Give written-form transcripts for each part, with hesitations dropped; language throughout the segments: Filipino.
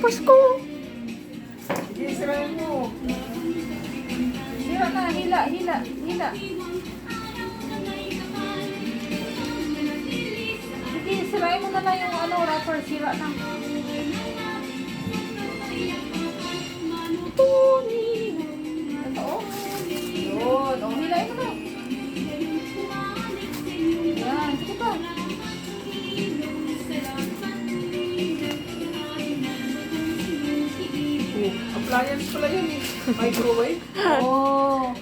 Pasko. Sige, sirain mo. Sira na, hila, hila, hila. Sige, sirain mo na lang yung ano, wrapper. Sira na. Ito, oh. Yun, oh, hilain mo na. Yan, sige pa. Appliance pala yun eh. Microwave. Oh.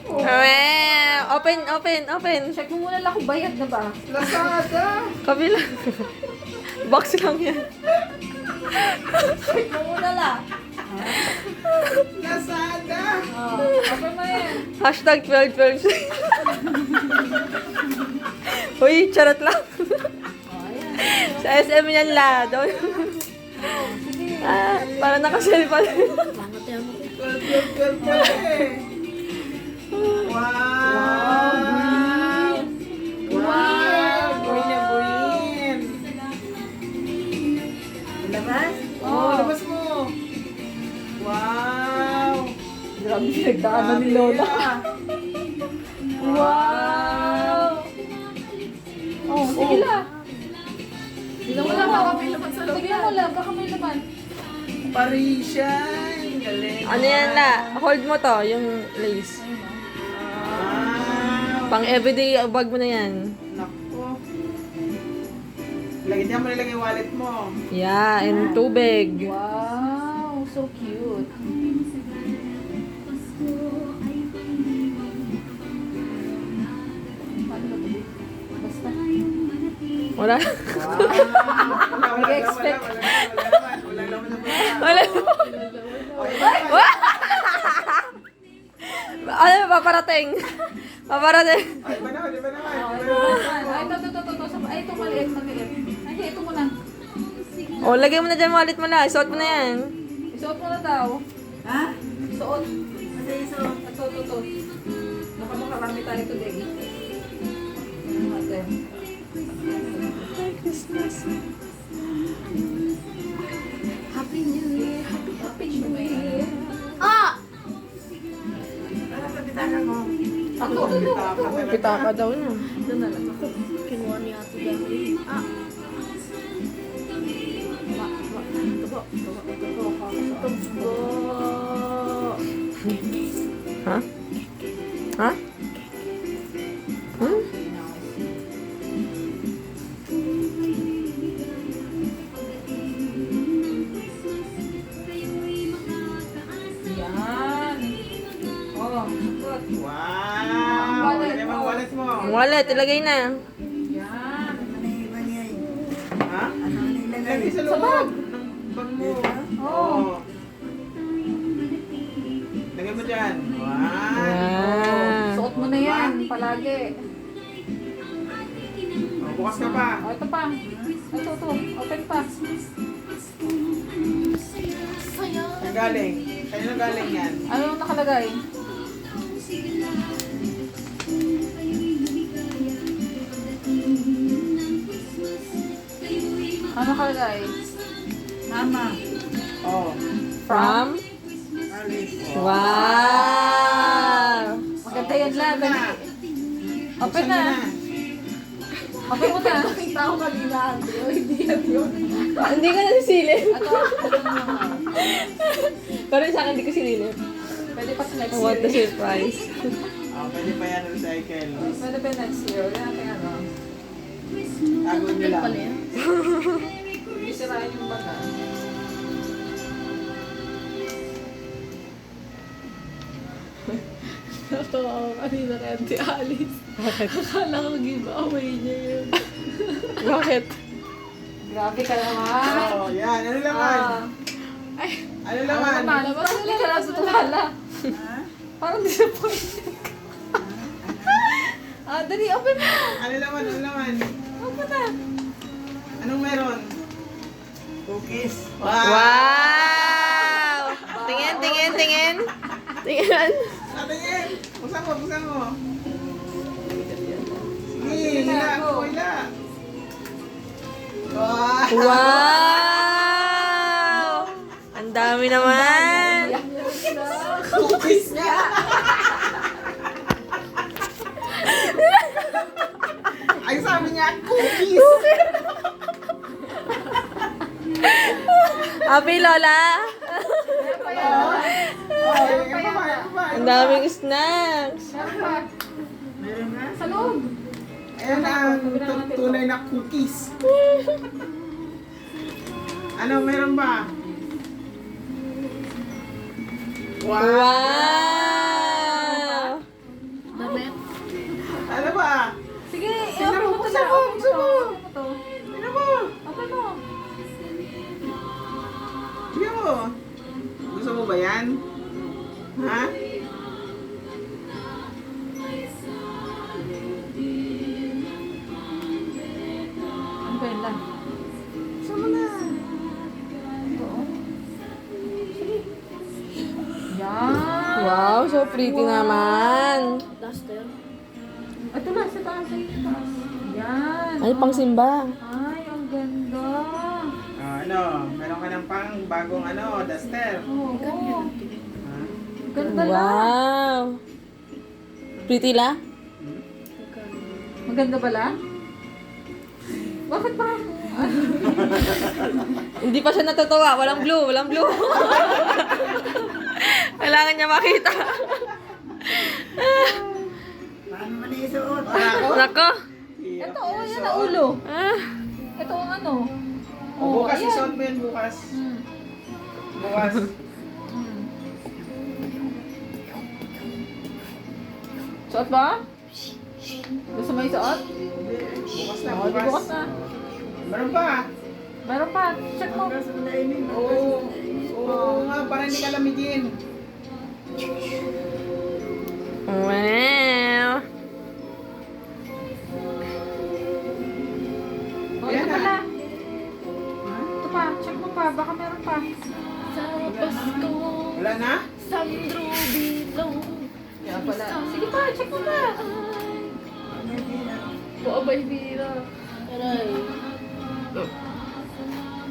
Open. Check mo muna lang kung bayad na ba. Lazada. Kabila. Box lang yan. Check mo muna lang. Lazada. Oh, open mo yan. Hashtag 1212. Uy, charot lang. Oh, ayan. Sa SM yan la. Doon. Sige. Para naka-sell pa. Girl pala eh. Wow. Wow. Green na green. Labas? Oo, labas mo. Wow. Grabe pinagdaanan ni Lola. Wow! Oh, sige lang. Tignan mo lang, baka may laman sa loob. Tignan mo lang, baka may laman. Parisian. Galing. Ano yan la? Hold mo to, yung lace. Wow. Pang everyday bag mo na yan. Naku. Lagyan mo nilang yung wallet mo. Yeah, and tubig. Wow, so cute. Paano ba ito? Basta. Wala. Wow. Nag-expect. Wala naman na Wala. Ano, paparating. Paparating. Ay, iba naman, iba naman. Ay, ito. Ay, ito maliit. Ay, ito muna. O, lagay mo na dyan wallet mo na. Isuot mo na yan. Isuot mo na daw. Ha? Suot. Ito. Baka makarami tayo today. Ano natin? Happy New Year! Happy New Year! Ah! Ano sa bitakan mo? Ako. Pitaka daw na. Ito na lang ako. Kinuha niya ito dahil. Ah! Ha? Ha? Hmm? Yan. Oh, good. Wow! Wallet Ano mo. yung wallet mo? Wallet, ilagay na. Yan. Ha? Lagi sa loob bag. ng bag mo. Oo. Lagay mo dyan. Wow! Ah. Suot mo na yan, palagi. Oh, bukas ka pa. Oh, ito pa. Ito. Open pa. Saan galing? Kanino galing yan? Ano yung nakalagay? Ano nakalagay? Mama. Oh. From? Alice. Wow! Maganda yan lang. Dali. Open na. Open mo na. Nakita ko kanina. Hindi yan yun. Hindi ka na sisilip. Ito. Pero sa akin, hindi ko sinilip. Pwede pa sa next What the year. surprise. Oh, pwede pa yan recycle. Pwede pa next year. Wala natin ano. Tago nyo lang. Hindi sirain yung baga. Natawa ko kanina kay Auntie Alice. Bakit? Akala ko giveaway niya yun. Bakit? Grabe ka naman. Oh, yan. Ano naman? Ah. Ano Ano naman? naman? Parang hindi ka natutulala. Parang disappointed. Dali, open mo. Ano naman? Ano naman? Open na. Anong meron? Cookies. Wow! Tingin. Tingin. Tingin. Buksan mo. Sige, hila. Hila. Wow! Wow! Ang Ang dami naman. Cookies nga. Ay, sabi niya, cookies. Happy, Lola. Ang daming snacks. Meron na. Sa loob. Ayan ang tunay na cookies. Ano, meron ba? Wow! Damit. Ano ba? Sige, Tingnan mo, buksan mo, buksan mo. Tingnan mo. Open mo. Tingnan mo. Gusto mo ba yan? Ha? Ang pwela. Gusto mo na. Yan. Wow, so pretty naman. Ito na, sa taas. Sa taas. Yan. Ay, pang simba. Ay, ang ganda. Ano, meron ka ng pang bagong ano, duster. Oo. Ha? Ganda lang. Wow. Pretty la? Maganda pala? Bakit parang... Hindi pa siya natutuwa. Walang blue, walang blue. Kailangan niya makita. Nako. Ito, oh, yan ang ulo. Ah. Ito ang ano. O, bukas, isuot mo yan bukas. Hmm. Bukas. Suot ba? Gusto mo isuot? Bukas na, Oo, di bukas bukas. na. Meron pa. Meron pa. Check mo. Oo. Oo nga, para hindi ka lamigin. Wow. Oh, ito pala. Ito pa. Check mo pa. Baka meron pa. Wala na? Yan pala. Sige pa. Check mo pa.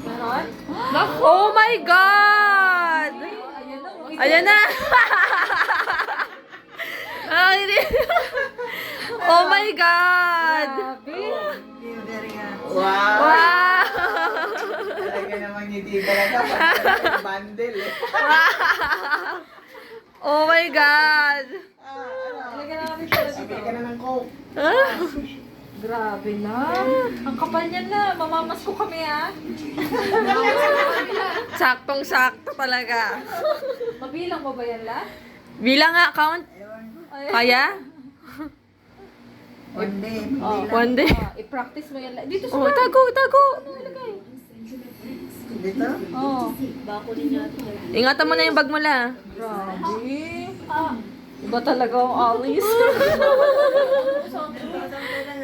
Meron? Oh my God! Ayan na. Ayan na! Ay, hindi. Oh my God! Grabe. Wow! Wow! Talaga namang hindi talaga. Bundle eh. Oh my God! Lagyan namin pala Sabi dito. ka na ng coke. Ah. Grabe na. Ang kapal niyan na. Mamamas ko kami ah. Saktong-sakto talaga. Mabilang mo ba yan la? Bilang nga, count. Ay. Kaya? Oh, One day. i-practice mo yan la. Dito sa Oh, tago, tago. ilagay. Dito? Oh. Ingatan mo na yung bag mo la. Grabe. Iba talaga ang alis.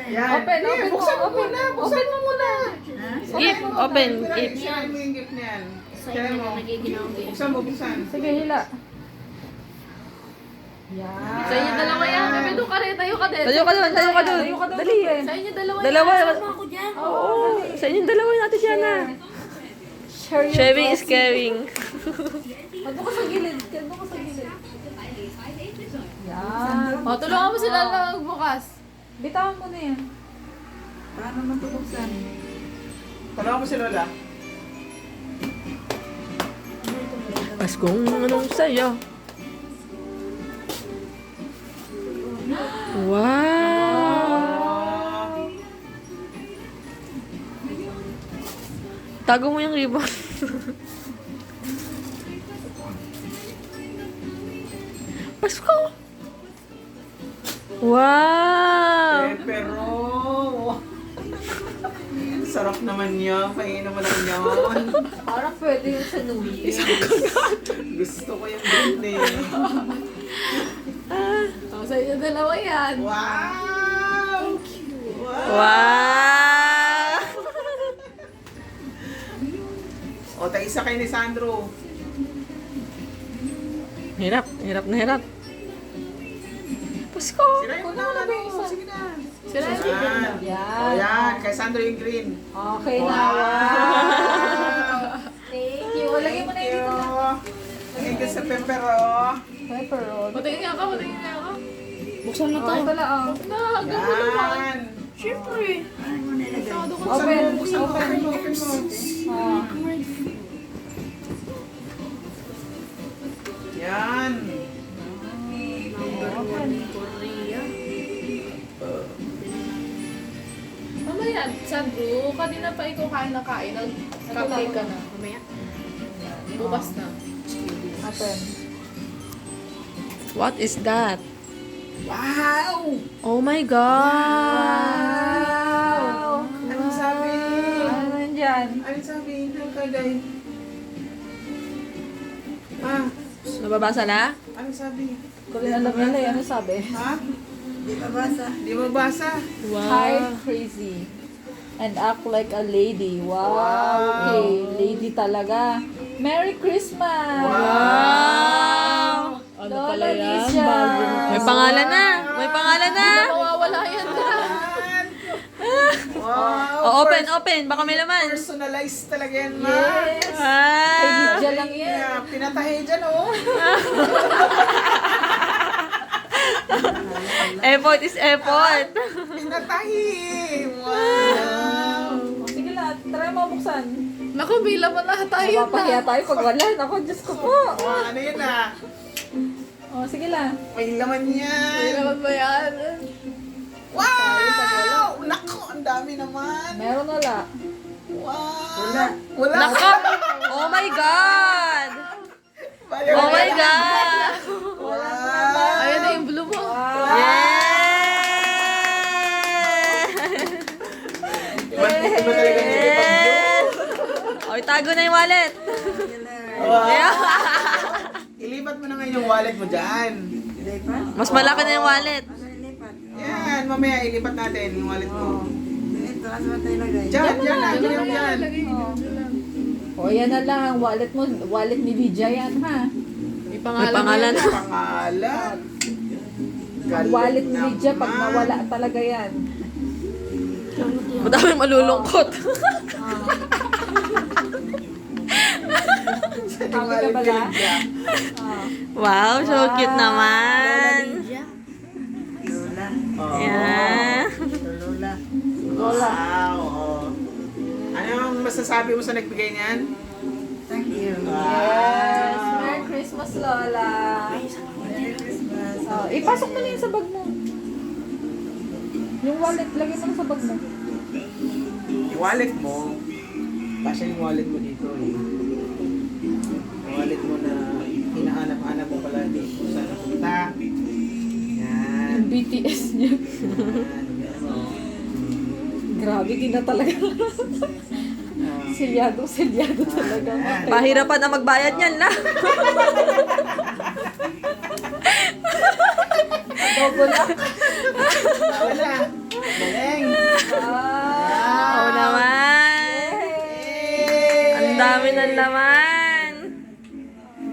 Yan. Open, Eh, open mo, buksan mo open. muna. Buksan mo muna. Gift, open, gift. Sirain mo yung gift niyan. Sirain mo. Buksan mo, buksan. Sige, hila. Yan. Sa inyo dalawa yan. Bebe, doon ka rin. Tayo ka din. Tayo ka doon, tayo ka doon. Tayo ka doon, Dali. Ruben. Sa inyo dalawa Dalawa. yan. Oo, sa inyong dalawa natin siya na. Share your Sharing is blessing. caring. Doon ka sa gilid. Doon ka sa gilid. Yan. O, tulungan mo sila lang bukas. Bitawan mo na yan. Tulungan mo si Lola. Paskong anong saya. Wow! Tago mo yung ribbon. Pasko! Wow! Pero... Sarap naman niya. Painom mo lang yun. Parang pwede yung sa New Year. Gusto ko yung green eh. O, sa inyo dalawa yan. Wow! Wow! O, tag-isa kayo ni Sandro. Hirap, hirap na hirap. Pasko! Sirayin mo na wala na. Sige na. Sila Yan. Yan. O, yan. Kay Sandro yung green. Okay na. Wow! Thank you. Lagay mo na yun dito na. Lagay ka sa pepper, oh. Pepperoni. Patingin nga ako, patingin nga ako. Buksan na to. Ito lang. Na, hanggang mo naman. Yan. Siyempre. Masyado ko Buksan Open. mo, buksan mo, open mo, open mo. Ah. Yan. Mamaya, Sandro, kanina pa ikaw kain na kain. Nag-cupcake ka na. Mamaya. Bukas na. Open. What is that? Wow! Oh my God! Wow! Anong sabi? Ano nandyan? Anong sabi? Anong kagay? Ah, Nababasa na? anong sabi? Ko rin alam nila eh. Ano sabi? Ha? Di mabasa. Hi, crazy. And act like a lady. Wow. Wow. Okay, lady talaga. Merry Christmas! Wow! Ano Lola Licia! May pangalan na! May pangalan na! Mawawala yan. Wow! Oh, open, open. Baka may laman. Personalized talaga yan, ma. Yes! Kay Ah! Lydia lang yan. Yeah, pinatahe dyan, oh. Effort is effort. Pinatahe. Wow. Oh, sige lang, try mo buksan. Naku, bilang mo na tayo Mapapahiya na. tayo pag wala. Ako, Diyos ko po. Wow, ano yun, ah? Oh, sige lang. May laman May yan. naman ba yan? Wow! Naku, ang dami naman. Meron wala. Wow! Wala. Nako! Oh my God! Bayaw Oh my na. God! Wow! Ayan na yung blue mo. Yeah! Iba talaga nilipag blue. Oy, tago na yung wallet. Wow! Ilipat mo na ngayon yung wallet mo dyan. Mas malaki na yung wallet. Yan, mamaya ilipat natin yung wallet mo. Dyan, dyan, dyan. Oh, yan na lang ang wallet mo. Wallet ni Lydia yan, ha? May May pangalan. pangalan. Pangalan. Ang wallet ni Galing Lydia, pag naman. nawala talaga yan. Madaming malulungkot. Happy ka ba na? Ah. Wow, so cute naman. Oh. Yeah. Wow. Oh. Anong masasabi mo sa nagbigay niyan? Thank you. Yes! Merry Christmas, Lola! Oh, ipasok mo na yan sa bag mo. Yung wallet, lagay mo na sa bag mo. Yung wallet mo, pasya yung wallet mo dito eh. Yung wallet mo na hinahanap-hanap mo pala dito. Saan napunta? Yan. Yung BTS niya. Yan. Yan mo. Grabe, di na talaga. Silyado talaga. Pahirapan na magbayad niyan na. Double up. Wala. Galing. Oo naman. Yay! Ang dami ng laman.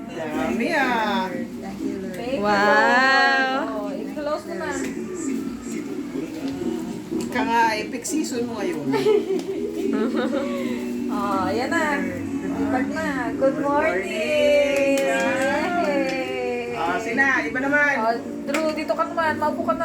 Dami ah. Thank you. Wow. Oh, i-close mo na. Ika nga, epic season mo ngayon. Oh, yan na. Lipat na. Good morning! Yay! Sina, iba naman. Oh, Drew, dito ka naman. Maupo ka na.